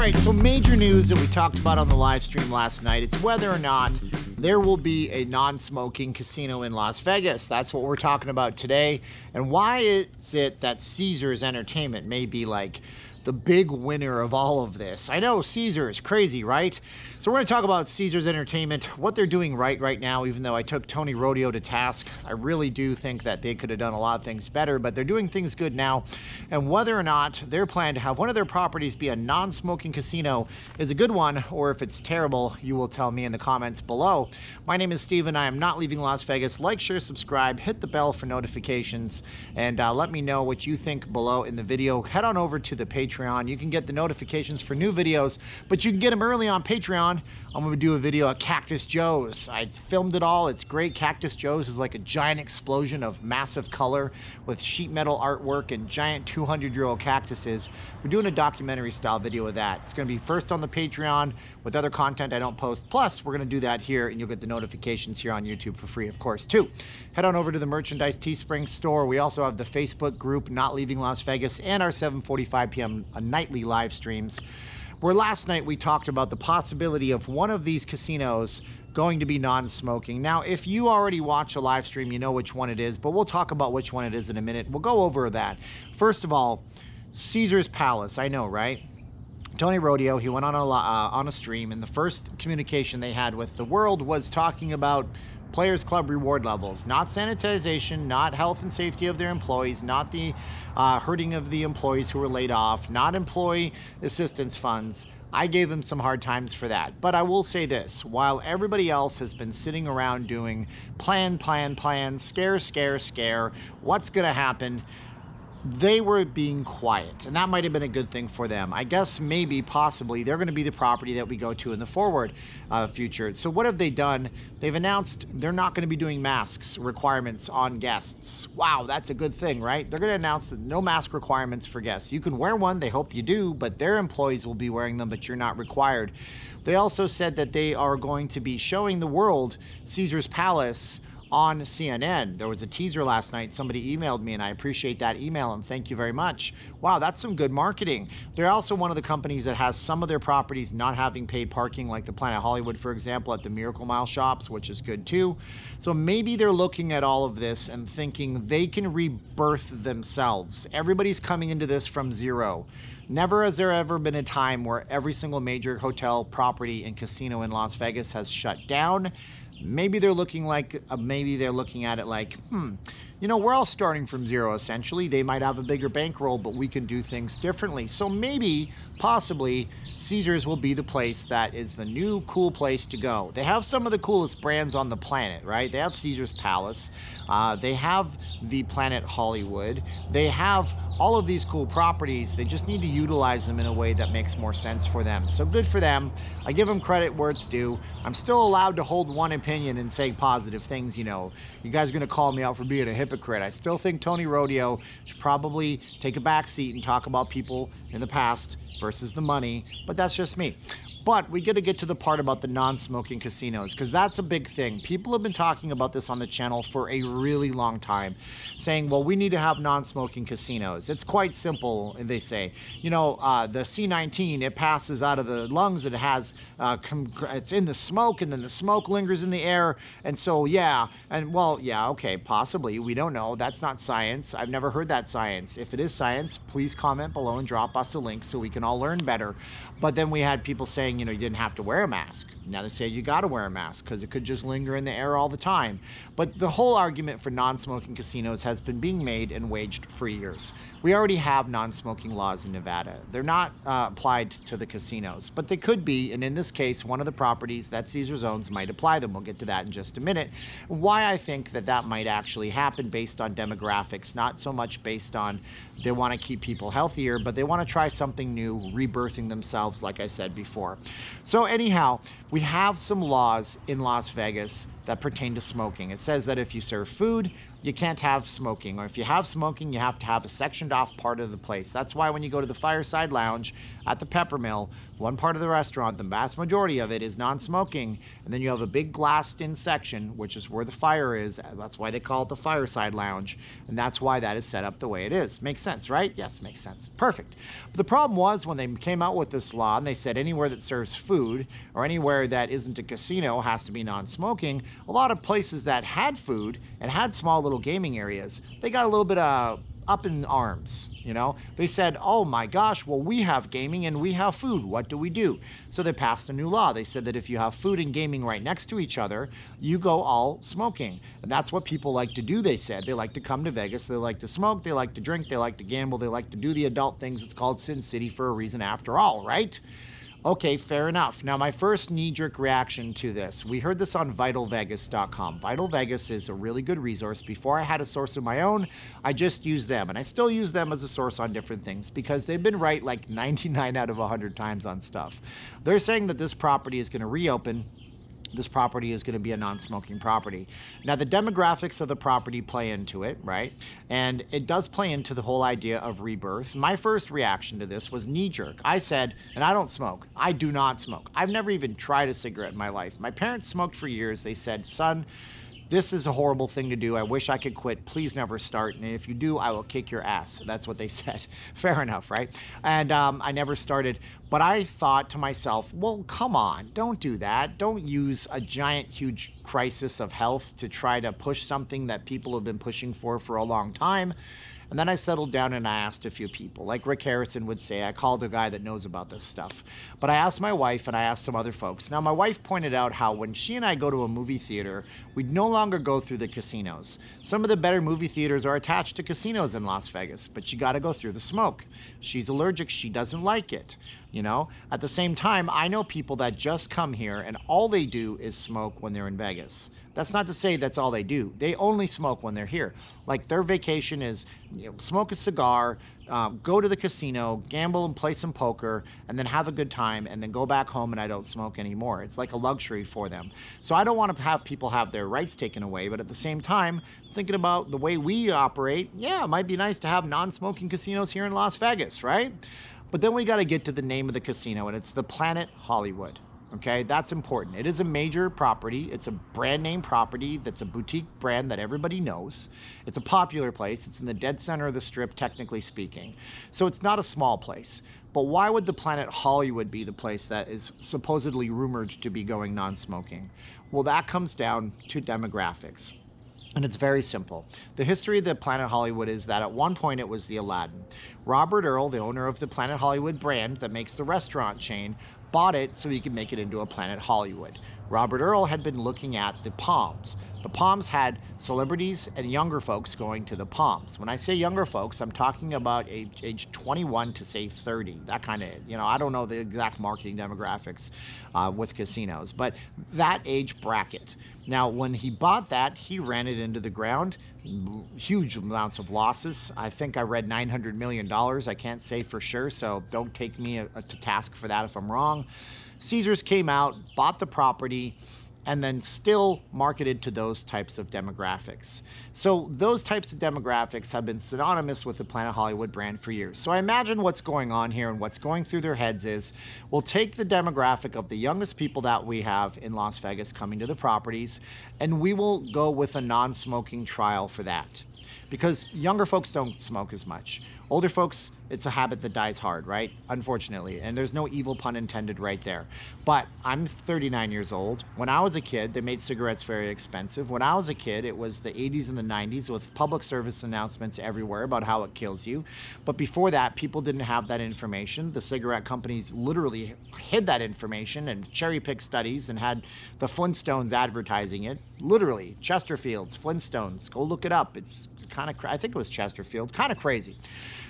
right, so major news that we talked about on the live stream last night. It's whether or not there will be a non-smoking casino in Las Vegas. That's what we're talking about today. And why is it that Caesars Entertainment may be like the big winner of all of this? I know Caesars, crazy, right? So we're going to talk about Caesars Entertainment, what they're doing right now, even though I took Tony Rodeo to task. I really do think that they could have done a lot of things better, but they're doing things good now. And whether or not their plan to have one of their properties be a non-smoking casino is a good one, or if it's terrible, you will tell me in the comments below. My name is Steven. I am not leaving Las Vegas. Like, share, subscribe, hit the bell for notifications, and let me know what you think below in the video. Head on over to the Patreon. You can get the notifications for new videos, but you can get them early on Patreon. I'm going to do a video at Cactus Joe's. I filmed it all. It's great. Cactus Joe's is like a giant explosion of massive color with sheet metal artwork and giant 200-year-old cactuses. We're doing a documentary style video of that. It's going to be first on the Patreon with other content I don't post. Plus, we're going to do that here, and you'll get the notifications here on YouTube for free, of course, too. Head on over to the Merchandise Teespring store. We also have the Facebook group, Not Leaving Las Vegas, and our 7:45 p.m. nightly live streams, where last night we talked about the possibility of one of these casinos going to be non-smoking. Now, if you already watch a live stream, you know which one it is, but we'll talk about which one it is in a minute. We'll go over that. First of all, Caesars Palace. I know, right? Tony Rodeo, he went on a stream, and the first communication they had with the world was talking about Players Club reward levels, not sanitization, not health and safety of their employees, not the hurting of the employees who were laid off, not employee assistance funds. I gave him some hard times for that. But I will say this, while everybody else has been sitting around doing plan, scare, what's gonna happen, they were being quiet, and that might have been a good thing for them. I guess maybe, possibly, they're going to be the property that we go to in the forward future. So what have they done? They've announced they're not going to be doing masks requirements on guests. Wow, that's a good thing, right? They're going to announce that no mask requirements for guests. You can wear one, they hope you do, but their employees will be wearing them, but you're not required. They also said that they are going to be showing the world Caesars Palace on CNN. There was a teaser last night. Somebody emailed me, and I appreciate that email, and thank you very much. Wow, that's some good marketing. They're also one of the companies that has some of their properties not having paid parking, like the Planet Hollywood, for example, at the Miracle Mile shops, which is good too. So maybe they're looking at all of this and thinking they can rebirth themselves. Everybody's coming into this from zero. Never has there ever been a time where every single major hotel, property, and casino in Las Vegas has shut down. Maybe they're looking like, maybe they're looking at it like, you know, we're all starting from zero, essentially. They might have a bigger bankroll, but we can do things differently. So maybe, possibly, Caesars will be the place that is the new cool place to go. They have some of the coolest brands on the planet, right? They have Caesars Palace. They have the Planet Hollywood. They have all of these cool properties. They just need to utilize them in a way that makes more sense for them. So good for them. I give them credit where it's due. I'm still allowed to hold one opinion and say positive things, you know. You guys are going to call me out for being a hypocrite. I still think Tony Rodeo should probably take a back seat and talk about people in the past versus the money, but that's just me. But we got to get to the part about the non-smoking casinos, because that's a big thing. People have been talking about this on the channel for a really long time, saying, well, we need to have non-smoking casinos. It's quite simple, they say. You know, the C-19, it passes out of the lungs, it has, it's in the smoke, and then the smoke lingers in the air, and so, yeah, and well, yeah, okay, possibly, we don't know. That's not science. I've never heard that science. If it is science, please comment below and drop us a link so we can all learn better. But then we had people saying, you know, you didn't have to wear a mask. Now they say you got to wear a mask because it could just linger in the air all the time. But the whole argument for non-smoking casinos has been being made and waged for years. We already have non-smoking laws in Nevada. They're not applied to the casinos, but they could be. And in this case, one of the properties that Caesars owns might apply them. We'll get to that in just a minute. Why I think that that might actually happen based on demographics, not so much based on they want to keep people healthier, but they want to try something new, rebirthing themselves, like I said before. So anyhow, we have some laws in Las Vegas that pertain to smoking. It says that if you serve food, you can't have smoking. Or if you have smoking, you have to have a sectioned off part of the place. That's why when you go to the Fireside Lounge at the Peppermill, one part of the restaurant, the vast majority of it is non-smoking, and then you have a big glassed-in section, which is where the fire is. That's why they call it the Fireside Lounge, and that's why that is set up the way it is. Makes sense, right? Yes, makes sense. Perfect. But the problem was when they came out with this law and they said anywhere that serves food or anywhere that isn't a casino has to be non-smoking, a lot of places that had food and had small little gaming areas, they got a little bit up in arms. They said, oh my gosh, well, we have gaming and we have food. What do we do? So they passed a new law. They said that if you have food and gaming right next to each other, you go all smoking. And that's what people like to do, they said. They like to come to Vegas. They like to smoke. They like to drink. They like to gamble. They like to do the adult things. It's called Sin City for a reason after all, right? Okay, fair enough. Now, my first knee-jerk reaction to this, we heard this on VitalVegas.com. Vital Vegas is a really good resource. Before I had a source of my own, I just used them, and I still use them as a source on different things because they've been right like 99 out of 100 times on stuff. They're saying that this property is going to reopen. This property is going to be a non-smoking property. Now, the demographics of the property play into it, right? And it does play into the whole idea of rebirth. My first reaction to this was knee-jerk. I said, and I don't smoke. I do not smoke. I've never even tried a cigarette in my life. My parents smoked for years. They said, son, this is a horrible thing to do. I wish I could quit. Please never start. And if you do, I will kick your ass. That's what they said. Fair enough, right? And I never started. But I thought to myself, well, come on. Don't do that. Don't use a giant, huge crisis of health to try to push something that people have been pushing for a long time. And then I settled down and I asked a few people. Like Rick Harrison would say, I called a guy that knows about this stuff. But I asked my wife and I asked some other folks. Now, my wife pointed out how when she and I go to a movie theater, we'd no longer go through the casinos. Some of the better movie theaters are attached to casinos in Las Vegas, but you got to go through the smoke. She's allergic. She doesn't like it. At the same time, I know people that just come here and all they do is smoke when they're in Vegas. That's not to say that's all they do. They only smoke when they're here. Like their vacation is smoke a cigar, go to the casino, gamble and play some poker, and then have a good time, and then go back home and I don't smoke anymore. It's like a luxury for them. So I don't want to have people have their rights taken away, but at the same time, thinking about the way we operate, yeah, it might be nice to have non-smoking casinos here in Las Vegas, right? But then we got to get to the name of the casino, and it's the Planet Hollywood. Okay, that's important. It is a major property. It's a brand name property that's a boutique brand that everybody knows. It's a popular place. It's in the dead center of the Strip, technically speaking. So it's not a small place. But why would the Planet Hollywood be the place that is supposedly rumored to be going non-smoking? Well, that comes down to demographics. And it's very simple. The history of the Planet Hollywood is that at one point it was the Aladdin. Robert Earl, the owner of the Planet Hollywood brand that makes the restaurant chain, bought it so he could make it into a Planet Hollywood. Robert Earl had been looking at the Palms. The Palms had celebrities and younger folks going to the Palms. When I say younger folks, I'm talking about age 21 to say 30, that kind of, I don't know the exact marketing demographics with casinos, but that age bracket. Now, when he bought that, he ran it into the ground. Huge amounts of losses. I think I read $900 million. I can't say for sure, so don't take me to task for that if I'm wrong. Caesars came out, bought the property, and then still marketed to those types of demographics. So those types of demographics have been synonymous with the Planet Hollywood brand for years. So I imagine what's going on here and what's going through their heads is, we'll take the demographic of the youngest people that we have in Las Vegas coming to the properties, and we will go with a non-smoking trial for that. Because younger folks don't smoke as much. Older folks, it's a habit that dies hard, right? Unfortunately. And there's no evil pun intended right there. But I'm 39 years old. When I was a kid, they made cigarettes very expensive. When I was a kid, it was the 80s and the 90s with public service announcements everywhere about how it kills you. But before that, people didn't have that information. The cigarette companies literally hid that information and cherry-picked studies and had the Flintstones advertising it. Literally, Chesterfield's, Flintstones. Go look it up. It's kind of, I think it was Chesterfield. Kind of crazy.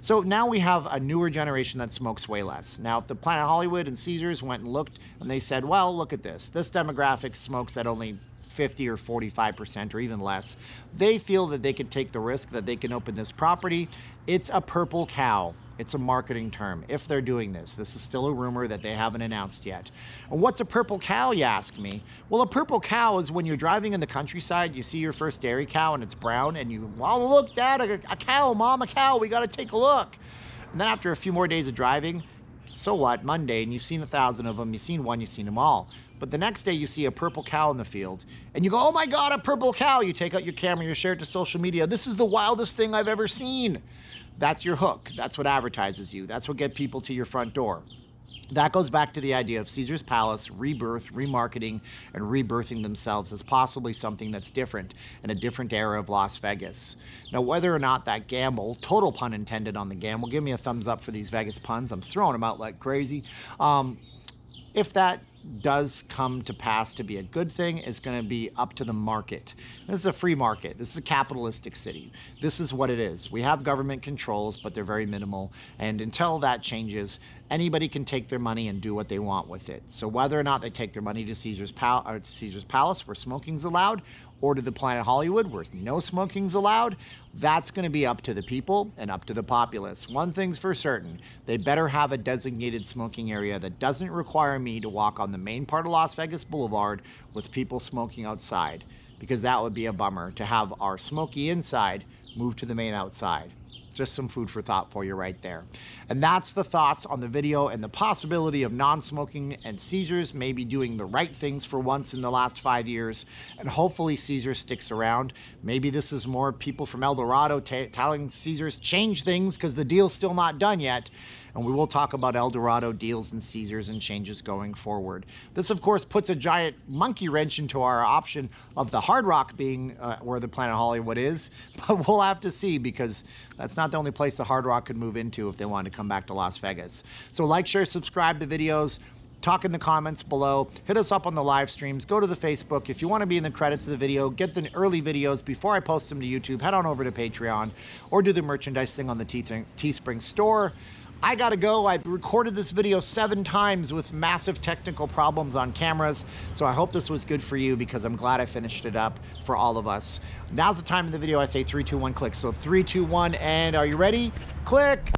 So now we have a newer generation that smokes way less. Now, if the Planet Hollywood and Caesars went and looked and they said, well, look at this. This demographic smokes at only 50 or 45% or even less. They feel that they could take the risk that they can open this property. It's a purple cow. It's a marketing term. If they're doing this, this is still a rumor that they haven't announced yet. And what's a purple cow, you ask me? Well, a purple cow is when you're driving in the countryside, you see your first dairy cow and it's brown, and you, well, look, Dad, a cow, Mom, a cow, we got to take a look. And then after a few more days of driving, so what, Monday, and you've seen 1,000 of them, you've seen one, you've seen them all. But the next day you see a purple cow in the field and you go, oh my God, a purple cow. You take out your camera, you share it to social media. This is the wildest thing I've ever seen. That's your hook. That's what advertises you. That's what gets people to your front door. That goes back to the idea of Caesar's Palace rebirth, remarketing, and rebirthing themselves as possibly something that's different in a different era of Las Vegas. Now, whether or not that gamble, total pun intended on the gamble, give me a thumbs up for these Vegas puns. I'm throwing them out like crazy. If that does come to pass to be a good thing, is going to be up to the market. This is a free market. This is a capitalistic city. This is what it is. We have government controls, but they're very minimal. And until that changes, anybody can take their money and do what they want with it. So whether or not they take their money to Caesar's Palace, where smoking's allowed, or to the Planet Hollywood, where no smoking's allowed, that's going to be up to the people and up to the populace. One thing's for certain, they better have a designated smoking area that doesn't require me to walk on the main part of Las Vegas Boulevard with people smoking outside, because that would be a bummer to have our smoky inside move to the main outside. Just some food for thought for you right there. And that's the thoughts on the video and the possibility of non-smoking and Caesars maybe doing the right things for once in the last 5 years. And hopefully Caesars sticks around. Maybe this is more people from El Dorado telling Caesars change things because the deal's still not done yet. And we will talk about El Dorado deals and Caesars and changes going forward. This, of course, puts a giant monkey wrench into our option of the Hard Rock being where the Planet Hollywood is. But we'll have to see, because that's not the only place the Hard Rock could move into if they wanted to come back to Las Vegas. So like, share, subscribe to videos. Talk in the comments below. Hit us up on the live streams. Go to the Facebook. If you want to be in the credits of the video, get the early videos before I post them to YouTube. Head on over to Patreon or do the merchandise thing on the Teespring store. I gotta go. I recorded this video 7 times with massive technical problems on cameras, so I hope this was good for you, because I'm glad I finished it up for all of us. Now's the time in the video I say 3, 2, 1, click. So 3, 2, 1, and are you ready? Click!